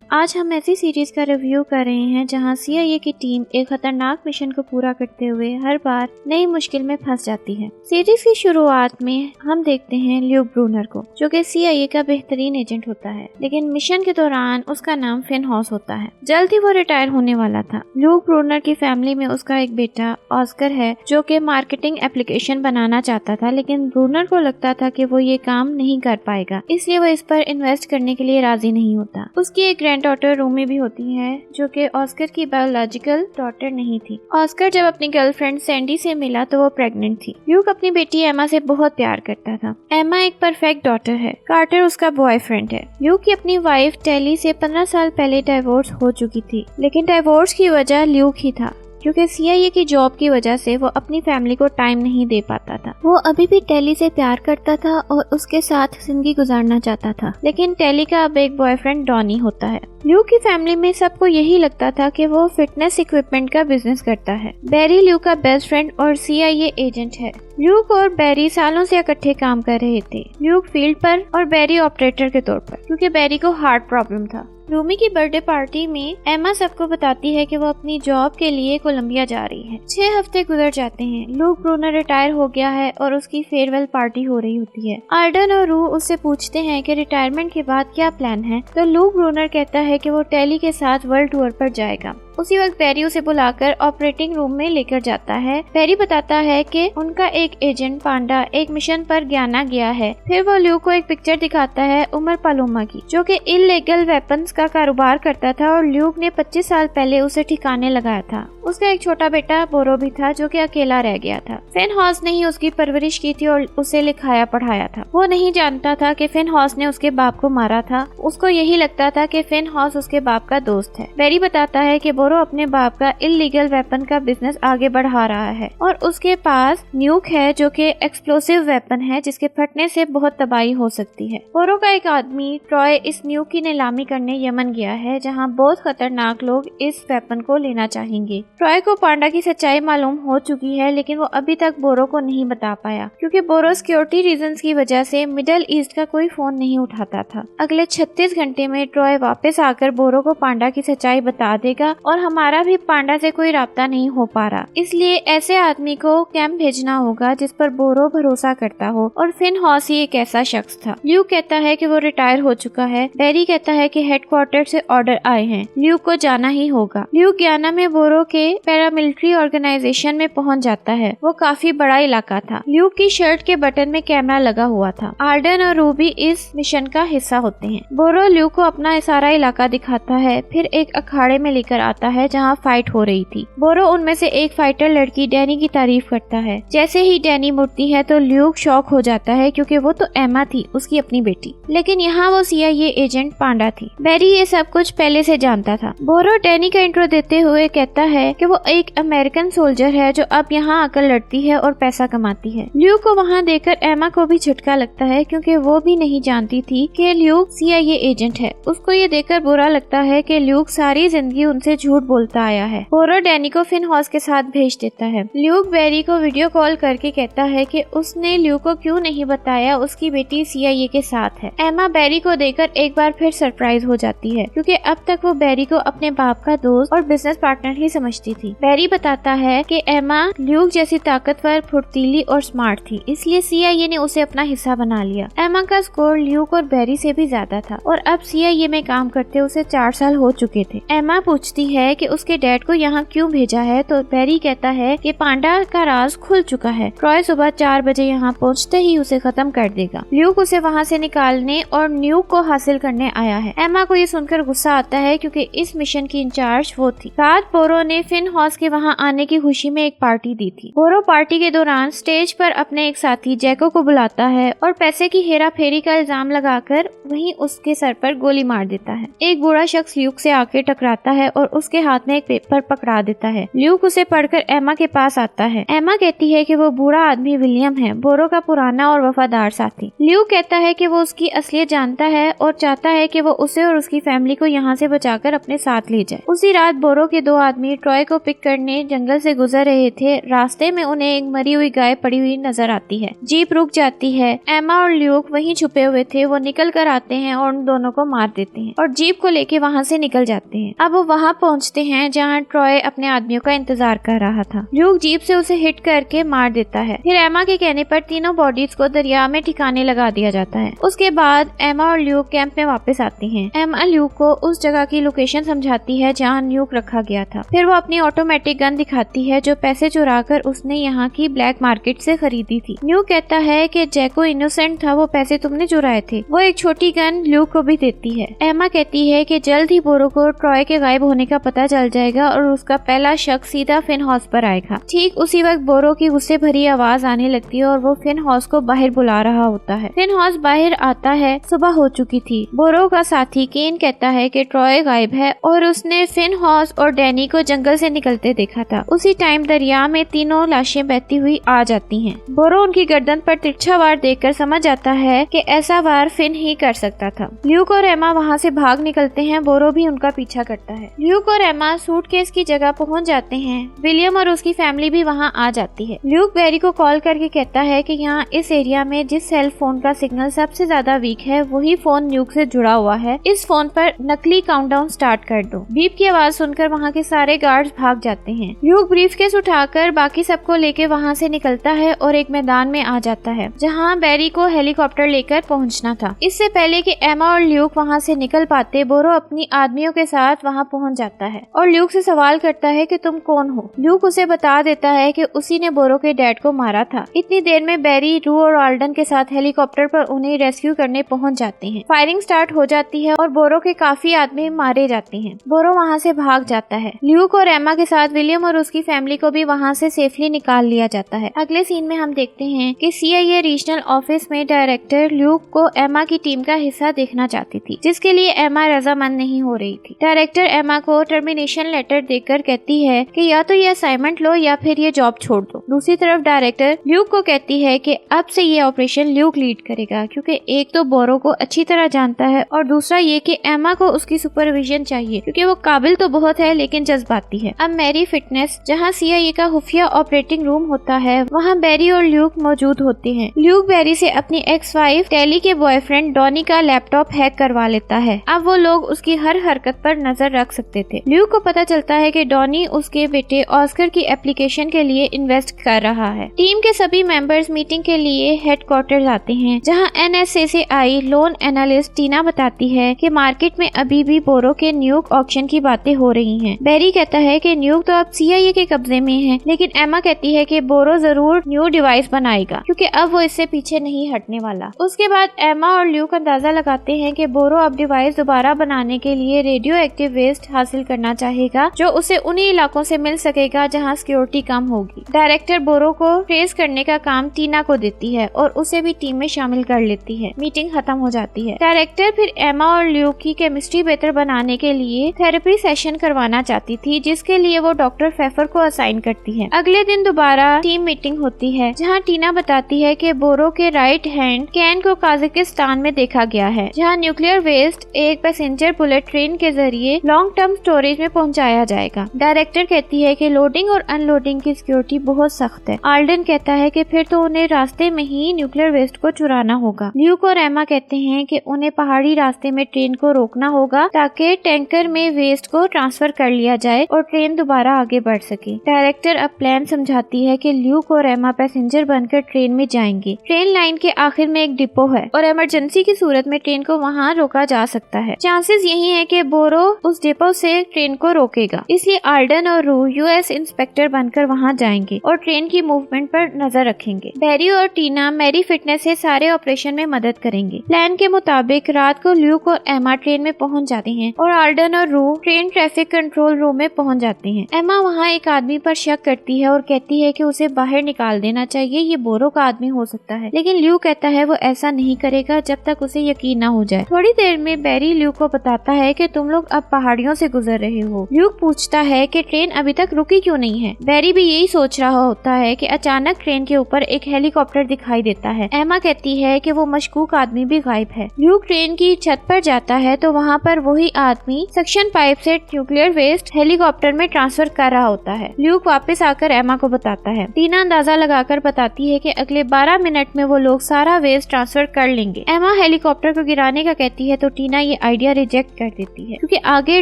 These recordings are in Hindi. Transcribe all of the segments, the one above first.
आज हम ऐसी सीरीज का रिव्यू कर रहे हैं जहां CIA की टीम एक खतरनाक मिशन को पूरा करते हुए हर बार नई मुश्किल में फंस जाती है। सीरीज की शुरुआत में हम देखते हैं ल्यूक ब्रूनर को, जो कि CIA का बेहतरीन एजेंट होता है, लेकिन मिशन के दौरान उसका नाम फिन हॉस होता है। जल्द ही वो रिटायर होने वाला था। ल्यूक ब्रूनर की फैमिली में उसका एक बेटा ऑस्कर है, जो कि मार्केटिंग एप्लीकेशन बनाना चाहता था, लेकिन ब्रूनर को लगता था कि वो ये काम नहीं कर पाएगा, इसलिए वो इस पर इन्वेस्ट करने के लिए राजी नहीं होता। उसकी एक ग्रैंड डॉटर रूमी भी होती है, जो कि ऑस्कर की बायोलॉजिकल डॉटर नहीं थी। ऑस्कर जब अपनी गर्लफ्रेंड सैंडी से मिला तो वो प्रेग्नेंट थी। ल्यूक अपनी बेटी एमा से बहुत प्यार करता था। एमा एक परफेक्ट डॉटर है। कार्टर उसका बॉयफ्रेंड है। ल्यूक की अपनी वाइफ टेली से 15 साल पहले डाइवोर्स हो चुकी थी, लेकिन डाइवोर्स की वजह ल्यूक ही था, क्योंकि CIA की जॉब की वजह से वो अपनी फैमिली को टाइम नहीं दे पाता था। वो अभी भी टेली से प्यार करता था और उसके साथ जिंदगी गुजारना चाहता था, लेकिन टेली का अब एक बॉयफ्रेंड डॉनी होता है। ल्यूक की फैमिली में सबको यही लगता था कि वो फिटनेस इक्विपमेंट का बिजनेस करता है। बैरी ल्यूक का बेस्ट फ्रेंड और CIA एजेंट है। ल्यूक और बैरी सालों से इकट्ठे काम कर रहे थे, ल्यूक फील्ड पर और बैरी ऑपरेटर के तौर पर, क्योंकि बैरी को हार्ट प्रॉब्लम था। रूमी की बर्थडे पार्टी में एमा सबको बताती है कि वो अपनी जॉब के लिए कोलंबिया जा रही है। 6 हफ्ते गुजर जाते हैं। ल्यूक ब्रूनर रिटायर हो गया है और उसकी फेयरवेल पार्टी हो रही होती है। आर्डन और रू उससे पूछते हैं कि रिटायरमेंट के बाद क्या प्लान है, तो ल्यूक ब्रूनर कहता है कि वो टेली के साथ वर्ल्ड टूर पर जाएगा। उसी वक्त बैरी उसे बुलाकर ऑपरेटिंग रूम में लेकर जाता है। बैरी बताता है कि उनका एक एजेंट पांडा एक मिशन पर गयाना गया है। फिर वो ल्यूक को एक पिक्चर दिखाता है उमर पालोमा की, जो कि इल्लीगल वेपन्स का कारोबार करता था और ल्यूक ने 25 साल पहले उसे ठिकाने लगाया था। उसका एक छोटा बेटा बोरो भी था, जो कि अकेला रह गया था। फिन हॉस ने ही उसकी परवरिश की थी और उसे लिखाया पढ़ाया था। वो नहीं जानता था कि फिन हॉस ने उसके बाप को मारा था। उसको यही लगता था कि फिन हॉस उसके बाप का दोस्त है। बैरी बताता है कि बोरो अपने बाप का इल्लीगल वेपन का बिजनेस आगे बढ़ा रहा है और उसके पास न्यूक है, जो कि एक्सप्लोसिव वेपन है, जिसके फटने से बहुत तबाही हो सकती है। बोरो का एक आदमी ट्रॉय इस न्यूक की नीलामी करने यमन गया है, जहां बहुत खतरनाक लोग इस वेपन को लेना चाहेंगे। ट्रॉय को पांडा की सच्चाई मालूम हो चुकी है, लेकिन वो अभी तक बोरो को नहीं बता पाया, क्योंकि बोरो सिक्योरिटी रीजंस की वजह से मिडिल ईस्ट का कोई फोन नहीं उठाता था। अगले 36 घंटे में ट्रॉय वापस आकर बोरो को पांडा की सच्चाई बता देगा और हमारा भी पांडा से कोई राब्ता नहीं हो पा रहा, इसलिए ऐसे आदमी को कैंप भेजना होगा जिस पर बोरो भरोसा करता हो, और फिन हॉस ही एक ऐसा शख्स था। ल्यूक कहता है कि वो रिटायर हो चुका है। बैरी कहता है कि हेडक्वार्टर से ऑर्डर आए हैं, ल्यूक को जाना ही होगा। ल्यूक गयाना में बोरो के पैरामिलिट्री ऑर्गेनाइजेशन में पहुंच जाता है। वो काफी बड़ा इलाका था। ल्यूक की शर्ट के बटन में कैमरा लगा हुआ था। आर्डन और रूबी इस मिशन का हिस्सा होते हैं। बोरो ल्यूक को अपना सारा इलाका दिखाता है, फिर एक अखाड़े में लेकर आता है जहां फाइट हो रही थी। बोरो उनमें से एक फाइटर लड़की डैनी की तारीफ करता है। जैसे ही डैनी मुड़ती है तो ल्यूक शॉक हो जाता है, क्योंकि वो तो एमा थी, उसकी अपनी बेटी, लेकिन यहाँ वो CIA एजेंट पांडा थी। बैरी ये सब कुछ पहले से जानता था। बोरो डैनी का इंट्रो देते हुए कहता है कि वो एक अमेरिकन सोल्जर है जो अब यहाँ आकर लड़ती है और पैसा कमाती है। ल्यूक को वहाँ देखकर एमा को भी झटका लगता है, क्योंकि वो भी नहीं जानती थी कि ल्यूक CIA एजेंट है। उसको ये देखकर बुरा लगता है कि ल्यूक सारी जिंदगी उनसे झूठ बोलता आया है। बोरो डैनी को फिन हॉस के साथ भेज देता है। ल्यूक बैरी को वीडियो कॉल करके कहता है कि उसने ल्यूक को क्यों नहीं बताया उसकी बेटी CIA के साथ है। एमा बैरी को देखकर एक बार फिर सरप्राइज हो जाती है, क्योंकि अब तक वो बैरी को अपने बाप का दोस्त और बिजनेस पार्टनर ही समझती थी। बैरी बताता है कि एमा ल्यूक जैसी ताकतवर, फुर्तीली और स्मार्ट थी, इसलिए CIA ने उसे अपना हिस्सा बना लिया। एमा का स्कोर ल्यूक और बैरी से भी ज्यादा था और अब CIA में काम करते उसे 4 साल हो चुके थे। एमा पूछती है कि उसके डैड को यहाँ क्यों भेजा है, तो बैरी कहता है कि पांडा का राज खुल चुका है। ट्रॉय सुबह 4 बजे यहाँ पहुँचते ही उसे खत्म कर देगा। ल्यूक उसे वहाँ से निकालने और न्यूक को हासिल करने आया है। एमा को ये सुनकर गुस्सा आता है, क्योंकि इस मिशन की इंचार्ज वो थी। रात बोरो ने फिन हॉस के वहाँ आने की खुशी में एक पार्टी दी थी। बोरो पार्टी के दौरान स्टेज पर अपने एक साथी जैको को बुलाता है और पैसे की हेरा फेरी का इल्जाम लगाकर वहीं उसके सर पर गोली मार देता है। एक बूढ़ा शख्स ल्यूक से आके टकराता है और उसके हाथ में एक पेपर पकड़ा देता है। ल्यूक उसे पढ़कर एमा के पास आता है। एमा कहती है कि वो बूढ़ा आदमी विलियम है, बोरो का पुराना और वफादार साथी। ल्यूक कहता है कि वो उसकी असलियत जानता है और चाहता है कि वो उसे और उसकी फैमिली को यहाँ से बचाकर अपने साथ ले जाए। उसी रात बोरो के 2 आदमी ट्रॉय ट्रॉय को पिक करने जंगल से गुजर रहे थे, रास्ते में उन्हें एक मरी हुई गाय पड़ी हुई नजर आती है। जीप रुक जाती है। एमा और ल्यूक वहीं छुपे हुए थे, वो निकल कर आते हैं और उन दोनों को मार देते हैं और जीप को लेके वहाँ से निकल जाते हैं। अब वो वहाँ पहुँचते हैं जहाँ ट्रॉय अपने आदमियों का इंतजार कर रहा था। ल्यूक जीप से उसे हिट करके मार देता है। फिर एमा के कहने पर तीनों बॉडीज को दरिया में ठिकाने लगा दिया जाता है। उसके बाद एमा और ल्यूक कैंप में वापस आती हैं। एमा ल्यूक को उस जगह की लोकेशन समझाती है जहाँ ल्यूक रखा गया था। फिर वो अपनी ऑटोमेटिक गन दिखाती है जो पैसे चुराकर उसने यहाँ की ब्लैक मार्केट से खरीदी थी। ल्यूक कहता है कि जैको इनोसेंट था, वो पैसे तुमने चुराए थे। वो एक छोटी गन ल्यूक को भी देती है। एमा कहती है कि जल्द ही बोरो को ट्रॉय के गायब होने का पता चल जाएगा और उसका पहला शक सीधा फिन हाउस पर आएगा। ठीक उसी वक्त बोरो की गुस्से भरी आवाज आने लगती है और वो फिन हाउस को बाहर बुला रहा होता है। फिन हाउस बाहर आता है। सुबह हो चुकी थी। बोरो का साथी केन कहता है कि ट्रॉय गायब है और उसने फिन हाउस और डैनी को जंगल से निकलते देखा था। उसी टाइम दरिया में तीनों लाशें बहती हुई आ जाती हैं। बोरो उनकी गर्दन पर तिरछा वार देखकर समझ आता है कि ऐसा वार फिन ही कर सकता था। ल्यूक और एमा वहाँ से भाग निकलते हैं। बोरो भी उनका पीछा करता है। ल्यूक और एमा सूटकेस की जगह पहुँच जाते हैं। विलियम और उसकी फैमिली भी वहाँ आ जाती है। ल्यूक बैरी को कॉल करके कहता है कि यहाँ इस एरिया में जिस सेल फोन का सिग्नल सबसे ज्यादा वीक है वही फोन न्यूक से जुड़ा हुआ है। इस फोन पर नकली काउंटडाउन स्टार्ट कर दो। बीप की आवाज सुनकर वहाँ के सारे गार्ड्स भाग जाते हैं। ल्यूक ब्रीफकेस उठाकर बाकी सबको लेके वहाँ से निकलता है और एक मैदान में आ जाता है जहाँ बैरी को हेलीकॉप्टर लेकर पहुँचना था। इससे पहले कि एमा और ल्यूक वहाँ से निकल पाते, बोरो अपनी आदमियों के साथ वहाँ पहुँच जाता है और ल्यूक से सवाल करता है कि तुम कौन हो। ल्यूक उसे बता देता है कि उसी ने बोरो के डैड को मारा था। इतनी देर में बैरी, रू और आल्डन के साथ हेलीकॉप्टर पर उन्हें रेस्क्यू करने पहुंच जाते हैं। फायरिंग स्टार्ट हो जाती है और बोरो के काफी आदमी मारे जाते हैं। बोरो वहां से भाग जाता है। ल्यूक और एमा के साथ विलियम और उसकी फैमिली को भी वहां से सेफली निकाल लिया जाता है। अगले सीन में हम देखते हैं कि CIA रीजनल ऑफिस में डायरेक्टर ल्यूक को एमा की टीम का हिस्सा देखना चाहती थी, जिसके लिए एमा रजामंद नहीं हो रही थी। डायरेक्टर एमा को टर्मिनेशन लेटर देकर कहती है कि या तो ये असाइनमेंट लो या फिर ये जॉब छोड़ दो। दूसरी तरफ डायरेक्टर ल्यूक को कहती है कि अब से ये ऑपरेशन ल्यूक लीड करेगा, क्योंकि एक तो बोरो को अच्छी तरह जानता है और दूसरा ये कि एमा को उसकी सुपरविजन चाहिए क्योंकि वो काबिल तो बहुत है लेकिन जज्बाती है। अब मैरी फिटनेस, जहाँ CIA का खुफिया ऑपरेटिंग रूम होता है, वहाँ बैरी और ल्यूक मौजूद होते हैं। ल्यूक बैरी से अपनी एक्स वाइफ टेली के बॉयफ्रेंड डॉनी का लैपटॉप हैक करवा लेता है। अब वो लोग उसकी हर हरकत पर नजर रख सकते थे। ल्यूक को पता चलता है कि डॉनी उसके बेटे ऑस्कर की एप्लीकेशन के लिए इन्वेस्ट कर रहा है। टीम के सभी मेंबर्स मीटिंग के लिए हेडक्वार्टर्स आते हैं, जहां NSA से आई लोन एनालिस्ट टीना बताती है कि मार्केट में अभी भी बोरो के न्यूक ऑक्शन की बातें हो रही हैं। बैरी कहता है कि न्यूक तो अब CIA के कब्जे में है, लेकिन एमा कहती है कि बोरो जरूर न्यू डिवाइस बनाएगा क्योंकि अब वो इससे पीछे नहीं हटने वाला। उसके बाद एमा और ल्यूक अंदाजा लगाते हैं कि बोरो अब डिवाइस दोबारा बनाने के लिए रेडियो एक्टिव वेस्ट हासिल करना चाहेगा, जो उसे उन्हीं इलाकों से मिल सकेगा जहाँ सिक्योरिटी कम होगी। डायरेक्टर बोरो को ट्रेस करने का काम टीना को देती है और उसे भी टीम में शामिल कर लेती है। मीटिंग खत्म हो जाती है। डायरेक्टर फिर एमा और ल्यूक की केमिस्ट्री बेहतर बनाने के लिए थेरेपी सेशन करवाना चाहती थी, जिसके लिए वो डॉक्टर फेफर को असाइन करती है। अगले दिन दोबारा टीम मीटिंग होती है, जहाँ टीना बताती है कि बोरो के राइट हैंड कैन को काजाकिस्तान में देखा गया है, जहाँ न्यूक्लियर वेस्ट एक पैसेंजर बुलेट ट्रेन के जरिए लॉन्ग टर्म स्टोरेज में पहुँचाया जाएगा। डायरेक्टर कहती है कि लोडिंग और अनलोडिंग की सिक्योरिटी बहुत सख्त है। आल्डन कहता है कि फिर तो उन्हें रास्ते में ही न्यूक्लियर वेस्ट को चुराना होगा। ल्यूक और एमा कहते हैं कि उन्हें पहाड़ी रास्ते में ट्रेन को रोकना होगा ताकि टैंकर में वेस्ट को ट्रांसफर कर लिया जाए और ट्रेन दोबारा आगे बढ़ सके। डायरेक्टर अब प्लान समझाती है कि ल्यूक और एमा पैसेंजर बनकर ट्रेन में जाएंगे। ट्रेन लाइन के आखिर में एक डिपो है और इमरजेंसी की सूरत में ट्रेन को वहाँ रोका जा सकता है। चांसेस यही है कि बोरो उस डिपो से ट्रेन को रोकेगा, इसलिए आल्डन और रू US इंस्पेक्टर बनकर वहाँ जाएंगे और ट्रेन की मूवमेंट पर नजर रखेंगे। बैरी और टीना मैरी फिटनेस से सारे ऑपरेशन में मदद करेंगे। प्लान के मुताबिक रात को ल्यूक और एमा ट्रेन में पहुँच जाते हैं और आल्डन और रू ट्रेन ट्रैफिक कंट्रोल रूम में पहुँच जाते हैं। एमा वहाँ एक आदमी पर शक करती है और कहती है कि उसे बाहर निकाल देना चाहिए, ये बोरो का आदमी हो सकता है, लेकिन ल्यूक कहता है वो ऐसा नहीं करेगा जब तक उसे यकीन न हो जाए। थोड़ी देर में बैरी ल्यूक को बताता है कि तुम लोग अब पहाड़ियों से गुजर रहे हो। ल्यूक पूछता है कि ट्रेन अभी तक रुकी क्यों नहीं है। बैरी भी यही सोच रहा होता है कि अचानक ट्रेन के ऊपर एक हेलीकॉप्टर दिखाई देता है। एमा कहती है कि वो मशकूक आदमी भी गायब है। ल्यूक ट्रेन की छत पर जाता है तो वहाँ पर वही आदमी सक्शन पाइप से न्यूक्लियर वेस्ट हेलीकॉप्टर हेलीकॉप्टर में ट्रांसफर कर रहा होता है। ल्यूक वापस आकर एमा को बताता है। टीना अंदाजा लगाकर बताती है कि अगले 12 मिनट में वो लोग सारा वेस्ट ट्रांसफर कर लेंगे। एमा हेलीकॉप्टर को गिराने का कहती है तो टीना ये आइडिया रिजेक्ट कर देती है, क्योंकि आगे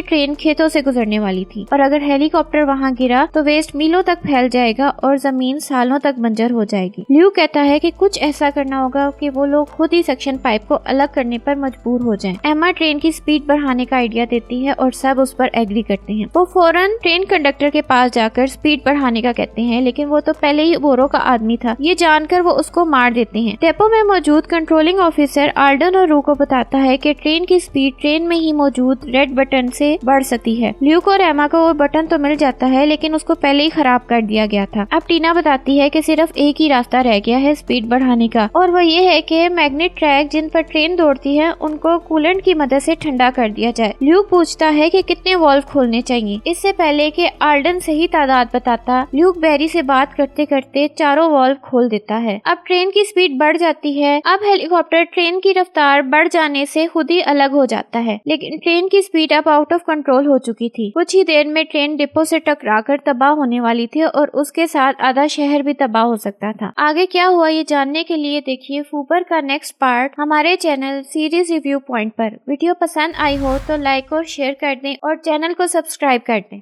ट्रेन खेतों से गुजरने वाली थी और अगर हेलीकॉप्टर वहाँ गिरा तो वेस्ट मीलों तक फैल जाएगा और जमीन सालों तक बंजर हो जाएगी। ल्यूक कहता है कि कुछ ऐसा करना होगा कि वो लोग खुद ही सक्शन पाइप को अलग करने पर मजबूर हो जाएं। एमा ट्रेन की स्पीड बढ़ाने का आइडिया देती है और सब उस पर एग्री करते हैं। वो फौरन ट्रेन कंडक्टर के पास जाकर स्पीड बढ़ाने का कहते हैं, लेकिन वो तो पहले ही बोरो का आदमी था। ये जानकर वो उसको मार देते हैं। डेपो में मौजूद कंट्रोलिंग ऑफिसर आल्डन और रू को बताता है कि ट्रेन की स्पीड ट्रेन में ही मौजूद रेड बटन से बढ़ सकती है। ल्यूक और एमा को वो बटन तो मिल जाता है, लेकिन उसको पहले ही खराब कर दिया गया था। अब टीना बताती है कि सिर्फ एक ही रास्ता रह गया है स्पीड बढ़ाने का, और वो ये है कि मैग्नेट ट्रैक जिन पर ट्रेन दौड़ती है उनको कूलेंट की मदद से ठंडा कर दिया जाए। ल्यूक पूछता है कि कितने वॉल्व खोलने चाहिए। इससे पहले कि आल्डन सही तादाद बताता, ल्यूक बैरी से बात करते करते चारों वॉल्व खोल देता है। अब ट्रेन की स्पीड बढ़ जाती है। अब हेलीकॉप्टर ट्रेन की रफ्तार बढ़ जाने से खुद ही अलग हो जाता है, लेकिन ट्रेन की स्पीड अब आउट ऑफ कंट्रोल हो चुकी थी। कुछ ही देर में ट्रेन डिपो से टकराकर तबाह होने वाली थी और उसके साथ आधा शहर भी तबाह हो सकता था। आगे क्या हुआ ये जानने के लिए देखिए फूबर का नेक्स्ट पार्ट हमारे चैनल सीरीज रिव्यू पॉइंट पर। वीडियो पसंद आई हो तो लाइक और शेयर कर दें और चैनल को सब्सक्राइब कर दें।